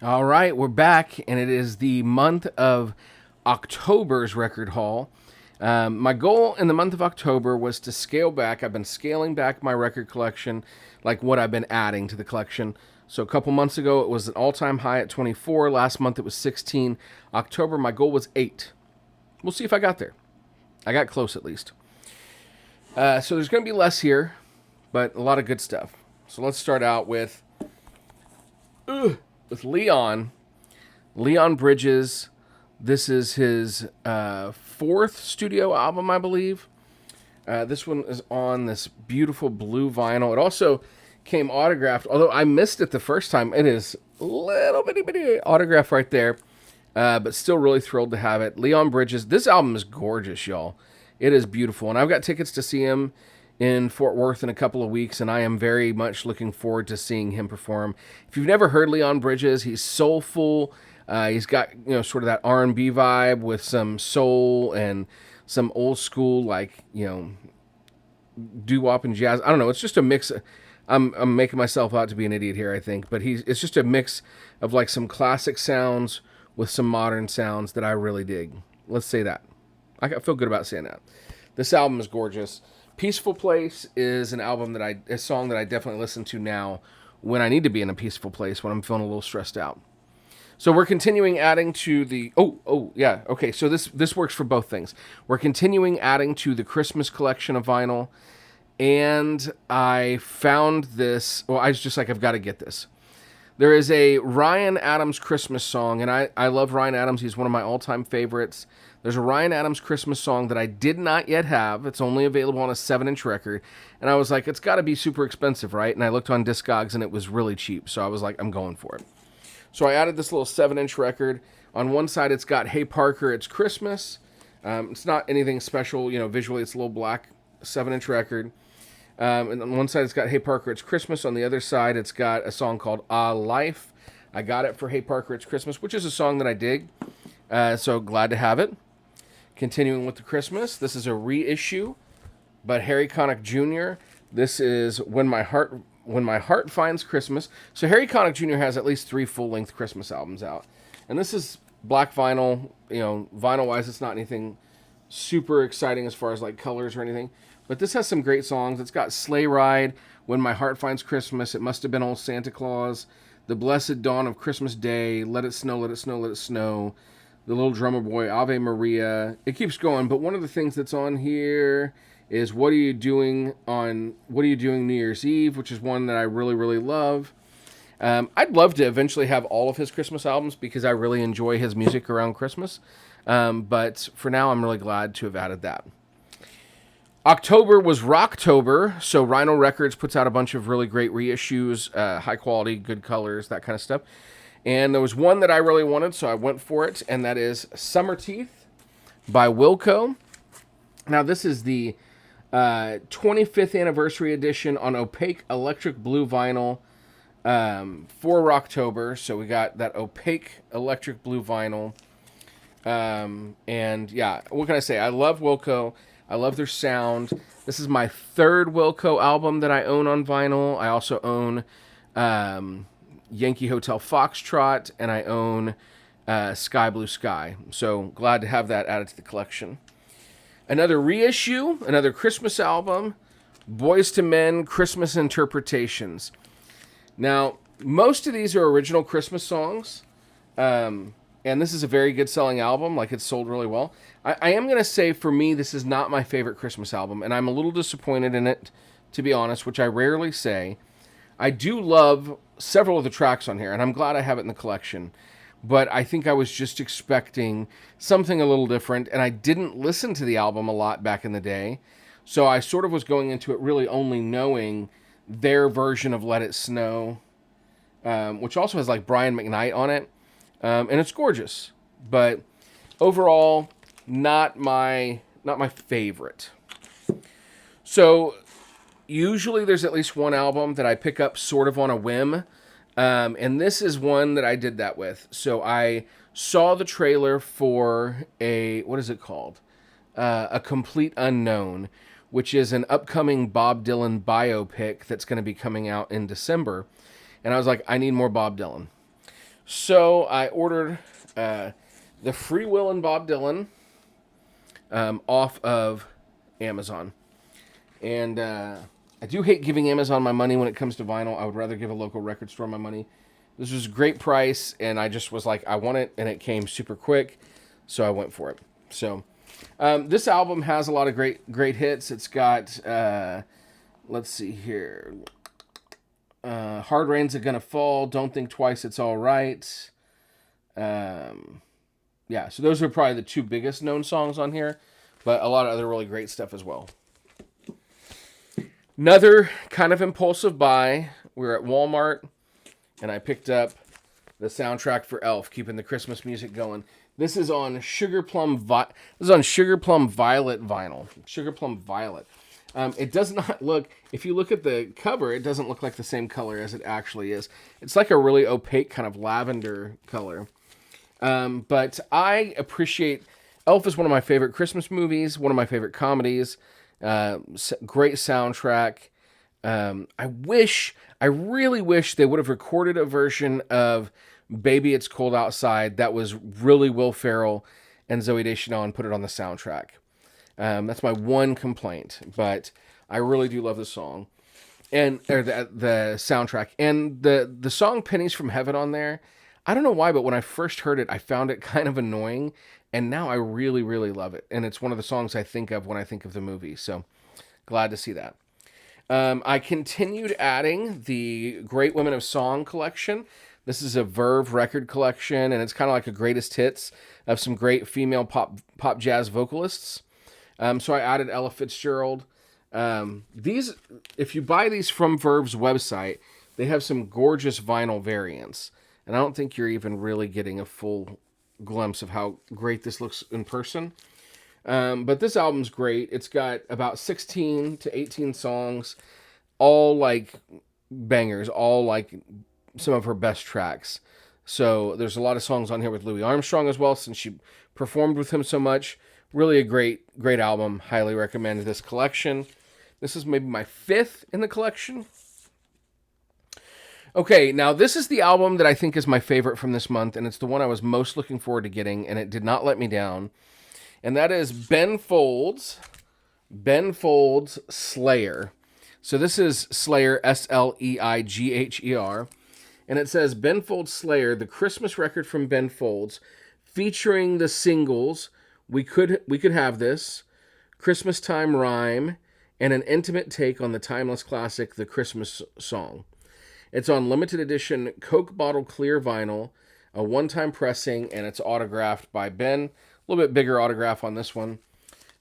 All right, we're back, and it is the month of October's record haul. My goal in the month of October was to scale back. I've been scaling back my record collection, like what I've been adding to the collection. So a couple months ago, it was an all-time high at 24. Last month, it was 16. October, my goal was 8. We'll see if I got there. I got close at least. So there's going to be less here, but a lot of good stuff. So let's start out with Leon Bridges. This is his fourth studio album, I believe. This one is on this beautiful blue vinyl. It also came autographed, although I missed it the first time. It is a little bitty autograph right there, but still really thrilled to have it. Leon Bridges. This album is gorgeous, y'all. It is beautiful, and I've got tickets to see him in Fort Worth in a couple of weeks, and I am very much looking forward to seeing him perform. If you've never heard Leon Bridges, he's soulful. He's got sort of that R&B vibe with some soul and some old school doo-wop and jazz. I don't know. It's just a mix. I'm making myself out to be an idiot here, I think, but it's just a mix of like some classic sounds with some modern sounds that I really dig. Let's say that. I feel good about saying that. This album is gorgeous. Peaceful Place is a song that I definitely listen to now when I need to be in a peaceful place, when I'm feeling a little stressed out. So we're continuing adding to the okay. So this works for both things. We're continuing adding to the Christmas collection of vinyl, and I found this. Well, I was just like, I've got to get this. There is a Ryan Adams Christmas song, and I love Ryan Adams. He's one of my all-time favorites. There's a Ryan Adams Christmas song that I did not yet have. It's only available on a 7-inch record. And I was like, it's got to be super expensive, right? And I looked on Discogs, and it was really cheap. So I was like, I'm going for it. So I added this little 7-inch record. On one side, it's got Hey Parker, It's Christmas. It's not anything special. Visually, it's a little black 7-inch record. And on one side, it's got Hey Parker, It's Christmas. On the other side, it's got a song called Ah Life. I got it for Hey Parker, It's Christmas, which is a song that I dig. So glad to have it. Continuing with the Christmas, this is a reissue, but Harry Connick Jr. This is When My Heart Finds Christmas. So Harry Connick Jr. has at least 3 full-length Christmas albums out, and this is black vinyl. Vinyl-wise, it's not anything super exciting as far as like colors or anything, but this has some great songs. It's got Sleigh Ride, When My Heart Finds Christmas, It Must Have Been Old Santa Claus, The Blessed Dawn of Christmas Day, Let It Snow, Let It Snow, Let It Snow, The Little Drummer Boy, Ave Maria. It keeps going, but one of the things that's on here is What Are You Doing New Year's Eve, which is one that I really, really love. I'd love to eventually have all of his Christmas albums because I really enjoy his music around Christmas. But for now, I'm really glad to have added that. October was Rocktober, so Rhino Records puts out a bunch of really great reissues, high quality, good colors, that kind of stuff. And there was one that I really wanted, so I went for it, and that is Summer Teeth by Wilco. Now, this is the 25th anniversary edition on opaque electric blue vinyl for Rocktober. So we got that opaque electric blue vinyl. And yeah, what can I say? I love Wilco. I love their sound. This is my 3rd Wilco album that I own on vinyl. I also own Yankee Hotel Foxtrot, and I own Sky Blue Sky. So glad to have that added to the collection. Another reissue, another Christmas album, Boys to Men Christmas Interpretations. Now, most of these are original Christmas songs, and this is a very good selling album. Like, it's sold really well. I am going to say, for me, this is not my favorite Christmas album, and I'm a little disappointed in it, to be honest, which I rarely say. I do love several of the tracks on here, and I'm glad I have it in the collection. But I think I was just expecting something a little different, and I didn't listen to the album a lot back in the day. So I sort of was going into it really only knowing their version of Let It Snow, which also has like Brian McKnight on it. And it's gorgeous. But overall, not my favorite. So usually there's at least one album that I pick up sort of on a whim. And this is one that I did that with. So I saw the trailer for what is it called? A Complete Unknown, which is an upcoming Bob Dylan biopic that's going to be coming out in December. And I was like, I need more Bob Dylan. So I ordered the Free Will and Bob Dylan off of Amazon. And I do hate giving Amazon my money when it comes to vinyl. I would rather give a local record store my money. This was a great price, and I just was like, I want it, and it came super quick, so I went for it. So this album has a lot of great hits. It's got, let's see here, Hard Rain's Are Gonna Fall, Don't Think Twice, It's All Right. Yeah, so those are probably the two biggest known songs on here, but a lot of other really great stuff as well. Another kind of impulsive buy. We were at Walmart, and I picked up the soundtrack for Elf, keeping the Christmas music going. This is on Sugar Plum Violet vinyl. Sugar Plum Violet. It does not look. If you look at the cover, it doesn't look like the same color as it actually is. It's like a really opaque kind of lavender color. But I appreciate. Elf is one of my favorite Christmas movies. One of my favorite comedies. Great soundtrack. I really wish they would have recorded a version of Baby It's Cold Outside that was really Will Ferrell and Zooey Deschanel and put it on the soundtrack. That's my one complaint, but I really do love the song or the soundtrack. And the song Pennies from Heaven on there, I don't know why, but when I first heard it, I found it kind of annoying. And now I really, really love it. And it's one of the songs I think of when I think of the movie. So glad to see that. I continued adding the Great Women of Song collection. This is a Verve record collection, and it's kind of like a greatest hits of some great female pop jazz vocalists. So I added Ella Fitzgerald. These, if you buy these from Verve's website, they have some gorgeous vinyl variants. And I don't think you're even really getting a full glimpse of how great this looks in person. But this album's great. It's got about 16 to 18 songs, all like bangers, all like some of her best tracks. So there's a lot of songs on here with Louis Armstrong as well, since she performed with him so much. Really a great album. Highly recommend this collection. This is maybe my fifth in the collection. Okay, now this is the album that I think is my favorite from this month, and it's the one I was most looking forward to getting, and it did not let me down. And that is Ben Folds' Slayer. So this is Slayer, Sleighger. And it says Ben Folds' Slayer, the Christmas record from Ben Folds, featuring the singles We Could Have This, Christmas Time Rhyme, and an intimate take on the timeless classic, The Christmas Song. It's on limited edition Coke bottle clear vinyl, a one-time pressing, and it's autographed by Ben. A little bit bigger autograph on this one.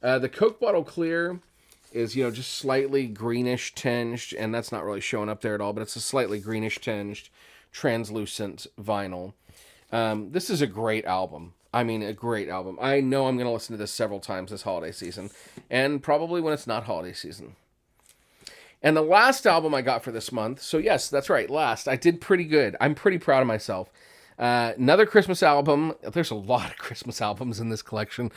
The Coke bottle clear is, just slightly greenish tinged, and that's not really showing up there at all, but it's a slightly greenish tinged, translucent vinyl. This is a great album. I mean, a great album. I know I'm going to listen to this several times this holiday season, and probably when it's not holiday season. And the last album I got for this month, so yes, that's right, last. I did pretty good. I'm pretty proud of myself. Another Christmas album. There's a lot of Christmas albums in this collection.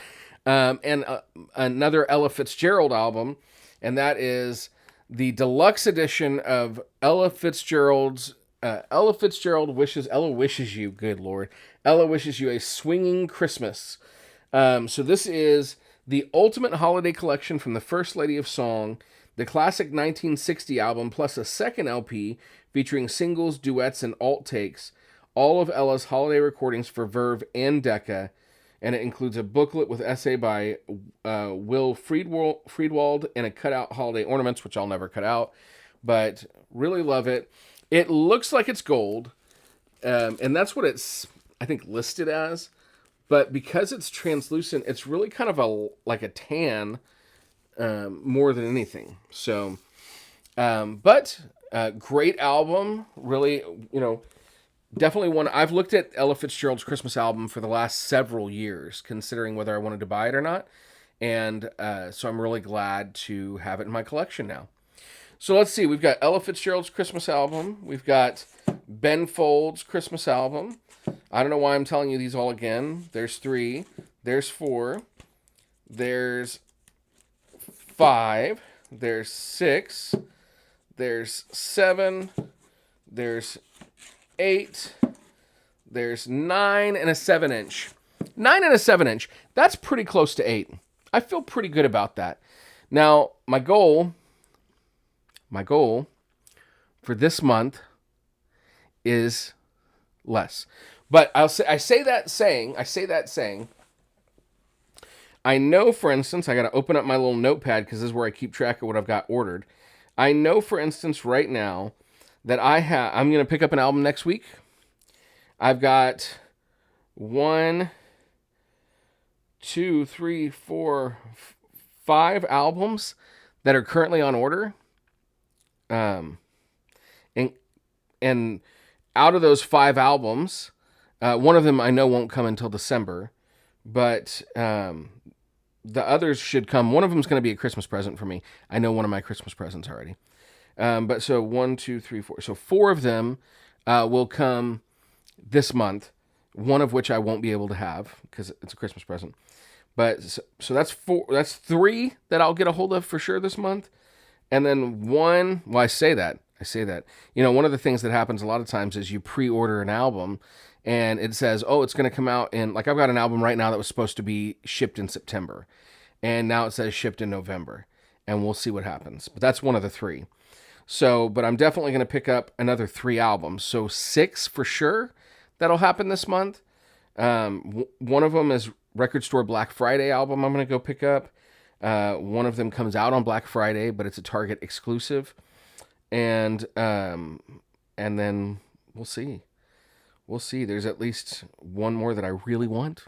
And another Ella Fitzgerald album, and that is the deluxe edition of Ella Fitzgerald wishes you, good Lord. Ella wishes you a swinging Christmas. So this is the ultimate holiday collection from the First Lady of Song, the classic 1960 album, plus a second LP featuring singles, duets, and alt takes, all of Ella's holiday recordings for Verve and Decca, and it includes a booklet with essay by Will Friedwald and a cutout holiday ornaments, which I'll never cut out, but really love it. It looks like it's gold, and that's what it's, I think, listed as, but because it's translucent, it's really kind of like a tan more than anything. So, but great album, really, definitely one. I've looked at Ella Fitzgerald's Christmas album for the last several years, considering whether I wanted to buy it or not. And so I'm really glad to have it in my collection now. So let's see. We've got Ella Fitzgerald's Christmas album. We've got Ben Folds' Christmas album. I don't know why I'm telling you these all again. There's 3. There's 4. There's 5. There's 6. There's 7. There's 8. there's 9 and a 7-inch. 9 and a 7-inch. That's pretty close to 8. I feel pretty good about that. Now, my goal for this month is less. But I say that saying, I know, for instance, I got to open up my little notepad because this is where I keep track of what I've got ordered. I know, for instance, right now that I'm going to pick up an album next week. I've got 1, 2, 3, 4, 5 albums that are currently on order. And out of those 5 albums, one of them I know won't come until December, but the others should come. One of them is going to be a Christmas present for me. I know one of my Christmas presents already. But so 1, 2, 3, 4. So 4 of them will come this month. One of which I won't be able to have because it's a Christmas present. But so that's 4. That's 3 that I'll get a hold of for sure this month. And then 1. Well, I say that. One of the things that happens a lot of times is you pre-order an album and it says, oh, it's going to come out in, like I've got an album right now that was supposed to be shipped in September. And now it says shipped in November. And we'll see what happens. But that's one of the 3. So, but I'm definitely going to pick up another 3 albums. So 6 for sure that'll happen this month. One of them is Record Store Black Friday album I'm going to go pick up. One of them comes out on Black Friday, but it's a Target exclusive. And then we'll see. There's at least one more that I really want,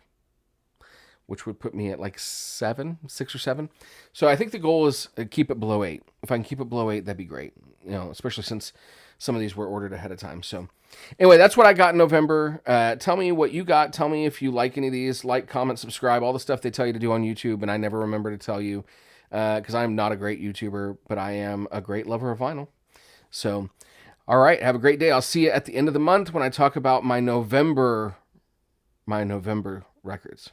which would put me at like 6 or 7. So I think the goal is keep it below 8. If I can keep it below 8, that'd be great. Especially since some of these were ordered ahead of time. So anyway, that's what I got in November. Tell me what you got. Tell me if you like any of these. Like, comment, subscribe, all the stuff they tell you to do on YouTube, and I never remember to tell you because I'm not a great YouTuber, but I am a great lover of vinyl. So, all right, have a great day. I'll see you at the end of the month when I talk about my November records.